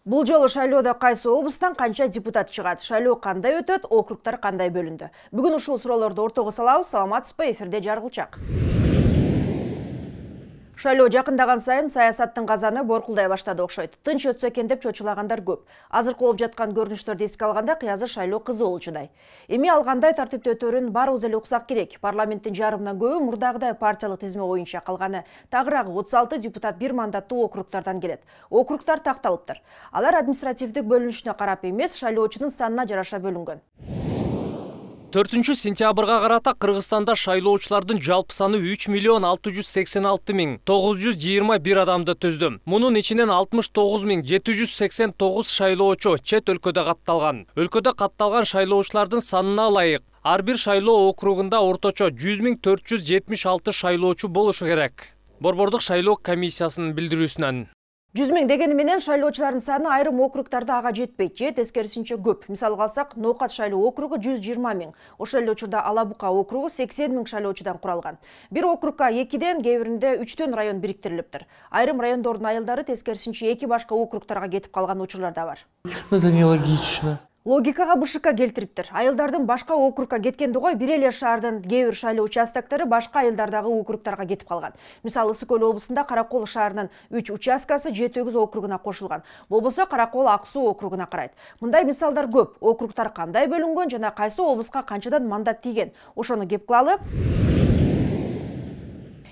Бул жолу шайлоодо кайсы облустан канча депутат чыгат? Шайлоо кандай өтөт? Округтар кандай бөлүндү? Бүгүн ушул суроолорду ортого салабыз. Саламатсызбы? Эфирде Жаргылчак. Шайлоо жакындаган сайын саясаттын казаны боркулдай баштады окшойт. Тынч өтсө экен деп чочулагандар көп. Азыркы болуп жаткан көрүнүштөрдү эске алганда кыязы шайлоо кызуу болчудай. Эми алгандай тартипти өтөрүн баарыбыз эле уксак керек. Парламенттин жарымынан көбү мурдагыдай партиялык тизме боюнча, калганы тагыраагы 36 депутат бир мандаттуу округтардан келет. Округтар такталыптыр. Алар административдик бөлүнүшүнө карап эмес, шайлоочунун санына жараша бөлүнгөн. 4 сентябрга карата Кыргызстанда шайлоочулардын жалпы саны 3.686.921 адамды түздү. Мунун ичинен 69.789 шайлоочу чет өлкөдө катталган. Өлкөдө катталган шайлоочулардын санына ылайык ар бир шайлоо округунда орточо 100.476 шайлоочу болушу керек. Борбордук шайлоо комиссиясынын билдирүүсүнөн 100 000 дегени менен шайлоочулардын саны айрым округтарда ага жетпейт, же тескерисинче көп. Мисалга алсак, Ноокат шайлоо округу 120 000, ошол эле учурда Ала Бука округу 80 000 шайлоочудан куралган. Бир округга 2ден, кээ биринде 3төн район бириктирилиптир. Айрым райондордун айылдары тескерисинче 2 башка округтарга кетип калган учурлар да бар. Это нелогично. Логикага БШК келтириптир. Айылдардын башка округга кеткенди кой, бир эле шаардын кээ бир шайлоо участоктору башка айылдардагы округтарга кетип калган. Мисалы, Ысык Көл облусунда Каракол шаарынын 3 участкасы Жетөгүз округуна кошулган. Болбосо Каракол Ак Суу округуна карайт. Мындай мисалдар көп. Округтар кандай бөлүнгөн жана кайсы облуска канчадан мандат тийген? Ошону кеп кылалы.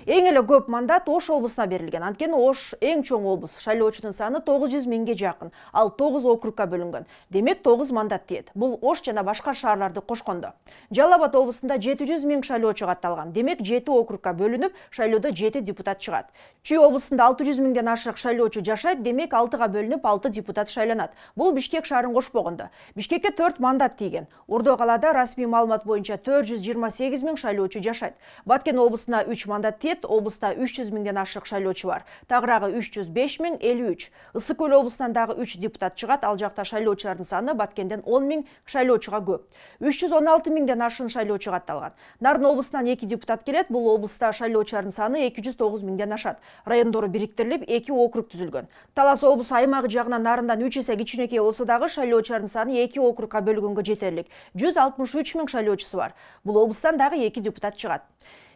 Эң эле көп мандат Ош облусуна берилген. Анткени Ош эң чоң облус. Шайлоочунун саны 900 000 жакын. Ал 9 округга бөлүнгөн. Демек 9 мандат тиет. Бул Ош жана башка шаарларды кошкондо. Жалал Абад облусунда 700 000 шайлоочу катталган. Демек 7 округга бөлүнүп, шайлоодо 7 депутат чыгат. Чүй облусунда 600 000ден ашык шайлоочу жашайт. Демек 6га бөлүнүп 6 депутат шайланат. Бул Бишкек шаарын кошпогондо. Бишкекке 4 мандат тийген. Ордо калаада расмий маалымат боюнча 428 000 шайлоочу жашайт. Баткен облусуна 3 мандат тиет. Облуста 300 000ден ашык шайлоочу бар. Тагыраагы 305 000 53. Ысык Көл облусунан дагы 3 депутат чыгат. Ал жакта шайлоочулардын саны Баткенден 10 000 шайлоочуга көп. 316 000ден ашын шайлоочу катталган. Нарын облусунан 2 депутат келет. Бул облуста шайлоочулардын саны 209 000ден ашат. Райондору бириктирилип 2 округ түзүлгөн. Талас облусу аймагы жагынан Нарындан 3 эсе кичинекей болсо дагы шайлоочулардын саны 2 округга бөлгөнгө жетерлик. 163 000 шайлоочусу бар. Бул облустан дагы 2 депутат чыгат.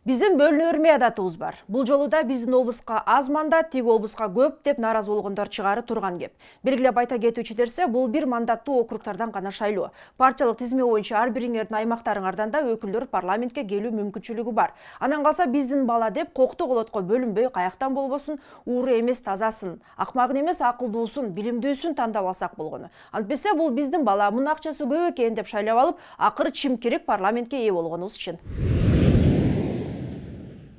Биздин бөлүнө бермей адатыбыз бар. Бул жолу да биздин облуска аз мандат, тиги облуска көп деп нааразы болгондор чыгары турган кеп. Белгилеп айта кетүүчү нерсе, бул бир мандаттуу округтардан гана шайлоо. Партиялык тизме боюнча ар бириңердин аймактарыңардан да өкүлдөр парламентке келүү мүмкүнчүлүгү бар. Анан калса биздин бала деп кокту колотко бөлүнбөй, каяктан болбосун, ууру эмес тазасын, акмагын эмес акылдуусун, билимдүүсүн тандап алсак болгону. Антпесе бул биздин бала, мунун акчасы көп экен деп шайлап алып, акыры чимкирик парламентке ээ болгонубуз чын.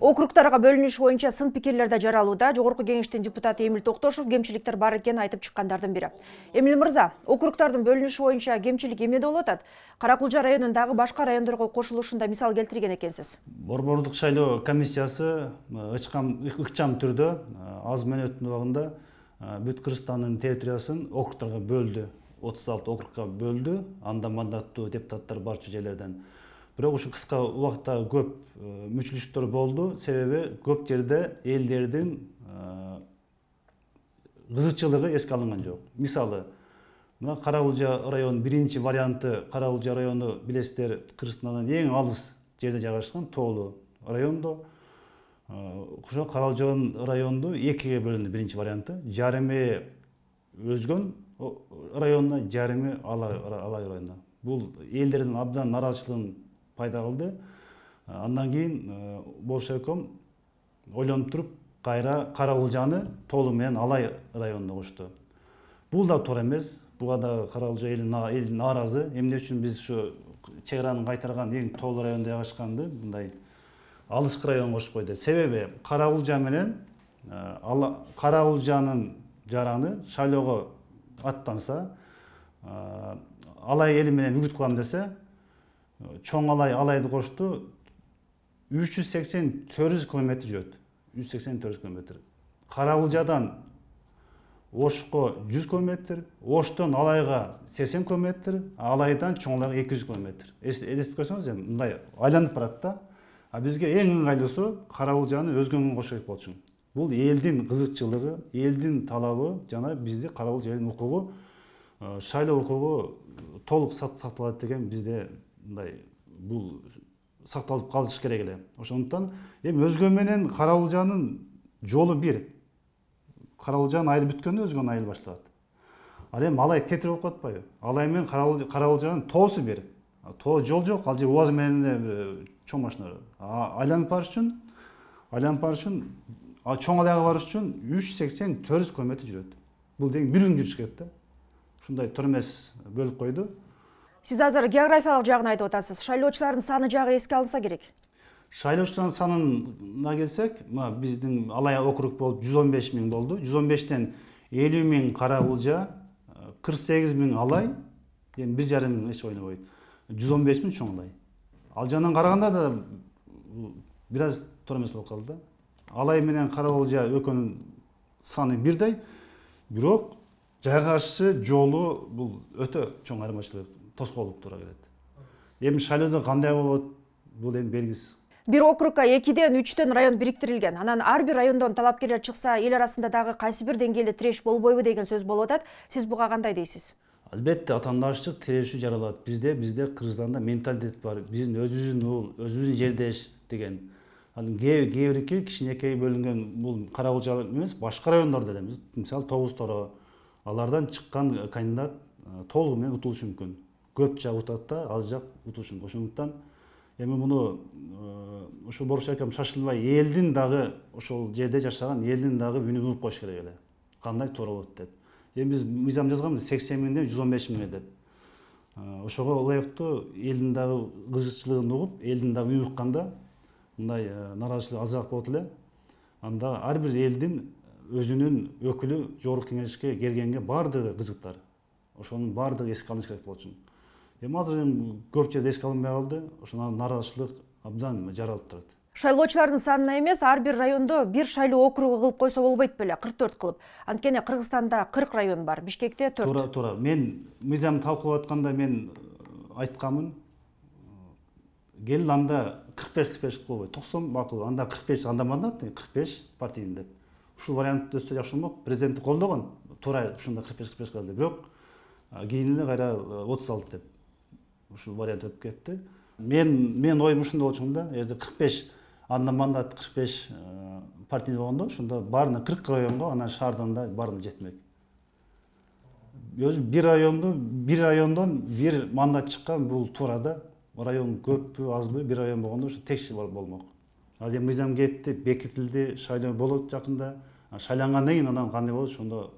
Округтарга бөлүнүш боюнча сын пикирлер да жаралууда. Жогорку кеңештин депутаты Эмил Токтошов кемчиликтер бар экенин айтып чыккандардын бири. Эмил мырза, округтардын бөлүнүшү боюнча кемчилик эмнеде болуп атат? Каракулжа районундагы башка райондорго кошулушунда мисал келтирген экенсиз. Борбордук шайлоо комиссиясы ыкчам түрдө аз мөөнөттүн убагында бүт Кыргызстандын территориясын округтарга бөлдү. 36 округга бөлдү. Анда мандаттуу депутаттар барча жерлерден. Бирок ушу кыска убакта көп мүчүлүштөр болду. Себеби көп жерде элдердин кызыкчылыгы эске алынган жок. Мисалы, мына Каракулжа район биринчи варианты, Каракулжа району билесиздер, Кыргызстандан эң алыс жерде жайгашкан тоолуу райондо. Ошо Каракулжа районду экиге бөлүндү биринчи варианты. Жарымы өзгөн районуна, жарымы Алай районуна. Бул элдердин абдан нааразычылыгын пайда кылды. Андан кийин Болшойком ойлонуп туруп кайра Каракулжаны толугу менен Алай районуна кошту. Бул да туура эмес. Буга да Каракулжа эли нааразы. Эмне үчүн биз ушу чек араны кайтарган эң тоолуу райондо жайгашканды мындай алыскы район кошуп койду. Себеби Каракулжа менен Каракулжанын жараны шайлоого аттанса, Алай эли менен үгүт кылам десе, чоң Алайды кошту 380-400 км жүрөт. 380-400 км. Каракулжадан Ошко 100 км, Оштон Алайга 80 км, Алайдан чоң Алайга 200 км. Элестип көрсөңүз, мындай айланып барат да. А бизге эң ыңгайлуусу Каракулжаны өзгөнгө кошо керек болчу. Бул элдин кызыкчылыгы, элдин талабы жана бизде каралуу жердин укугу, шайлоо укугу толук сакталат деген бизде мындай бул сакталып калыш керек эле. Ошондуктан эми өзгө менен каралуужанын жолу бир. Каралуужанын айылы бүткөндө өзгөнүн айылы башталат. Ал эми алай тетир болуп атпайбы? Алай менен каралуужанын тоосу бир. Тоо жол жок, ал же УАЗ менен чоң машина. Айланып барыш үчүн чоң алайга барыш үчүн 380-400 км жүрөт. Бул деген бир күн жүрүш керек да. Ушундай тур эмес бөлүп койду. Сиз азыр географиялык жагын айтып атасыз. Шайлоочулардын саны жагы эске алынса керек. Шайлоочулардын санына келсек, биздин Алай округ болуп 115 миң болду. 115тен 50 миң Карагулжа, 48 миң Алай, эми 1,5 миң эч ойнобойт. 115 миң чоң Алай. Ал жагынан караганда да бир аз туура эмес болуп калды. Алай менен Карагулжа экөөнүн саны бирдей, бирок жайгашышы, жолу бул өтө чоң айырмачылык, тоскоолдук туура келет. Эми шайлоодо кандай болот, бул эми белгисиз. Бир округга 2ден 3төн район бириктирилген. Анан ар бир райондон талапкерлер чыкса, эл арасында дагы кайсы бир деңгээлде тиреш болбойбу деген сөз болуп атат. Сиз буга кандай дейсиз? Албетте атаандаштык тирешүү жаралат. Бизде Кыргызстанда менталитет бар. Биздин өзүбүздүн уул, өзүбүздүн жердеш деген. Ал кээ-бирки кичинекей бөлүнгөн бул Карагулжа эмес, башка райондордо эле, мисалы Тогуз Торо, алардан чыккан кандидат толугу менен утулушу мүмкүн. Көп жак утат да, аз жак утулушу мүмкүн. Ошондуктан эми муну ошол Боршакам шашылбай, элдин дагы ошол жерде жашаган элдин дагы үнүн угуп коюш керек эле. Кандай туура болот деп. Эми биз мыйзам жазганбыз 80 миңден 115 миңге деп. Ошого ылайыктуу элдин дагы кызыкчылыгын угуп, элдин дагы үнүн укканда мындай нааразычылык азыраак болот эле. Анда ар бир элдин өзүнүн өкүлү жогорку кеңешке келгенге баардыгы кызыктар. Ошонун баардыгы эске алыныш керек болчу. Эми азыр көп жерде эске алынбай калды. Ошонун нааразычылык абдан жаралып турат. Шайлоочулардын санына эмес, ар бир райондо бир шайлоо округу кылып койсо болбойт беле, 44 кылып. Анткени Кыргызстанда 40 район бар, Бишкекте 4. Туура. Мен мыйзам талкуулап атканда мен айтканмын. Келин анда 45-45 болбойт. 90 макул, анда 45 анда мандат, 45 партийный деп. Ушул вариантты өстө жакшы болмок. Президент колдогон. Туура ушунда 45-45 кылды. Бирок кийин эле кайра 36 деп. Ушул вариант өтүп кетти. Мен оюм ушундай болчумда, эгер 45 анда мандат 45 партийный болгондо, ошондо баарына 40 районго, анан шаардан да баарына жетмек. Өзү бир райондон бир мандат чыккан бул туура да. Район көппү, азбы, бир район болгондо ошо текши болмок. Азыр мыйзам кетти, бекитилди, шайлоо болот жакында. Шайлангандан кийин анан кандай болот, ошондо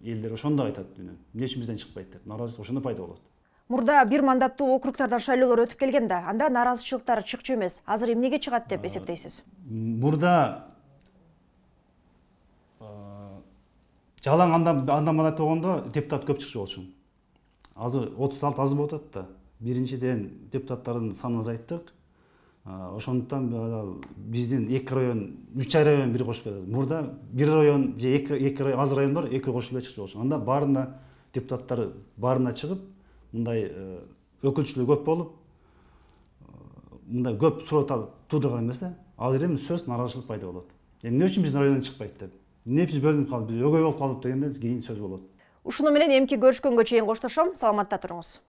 элдер ошондо айтат үнүн. Эмне үчүн бизден чыкпайт деп. Нааразычылык ошондо пайда болот. Мурда бир мандаттуу округтардан шайлоолор өтүп келген да, анда нааразычылыктар чыкчу эмес. Азыр эмнеге чыгат деп эсептейсиз? Мурда жалаң анда мандат болгондо депутат көп чыкчу болчу. Азыр 36 аз болуп атат да. Биринчиден депутаттардын санын азайттык. Ошондуктан биздин 2 район, 3 район бири кошуп кетет. Мурда бир район же 2 район, аз райондор 2 кошулуп чыкчу болчу. Анда баарына депутаттар баарына чыгып, мындай өкүлчүлүк көп болуп, мындай көп суроо туудурган эмес да. Азыр эми сөз нааразычылык пайда болот. Эмне үчүн биздин райондон чыкпайт деп. Эмне биз бөлүнүп калдык, биз өгөй болуп калдык дегенде кийин сөз болот. Ушуну менен эмки көрүшкөнгө чейин коштошом. Саламатта туруңуз.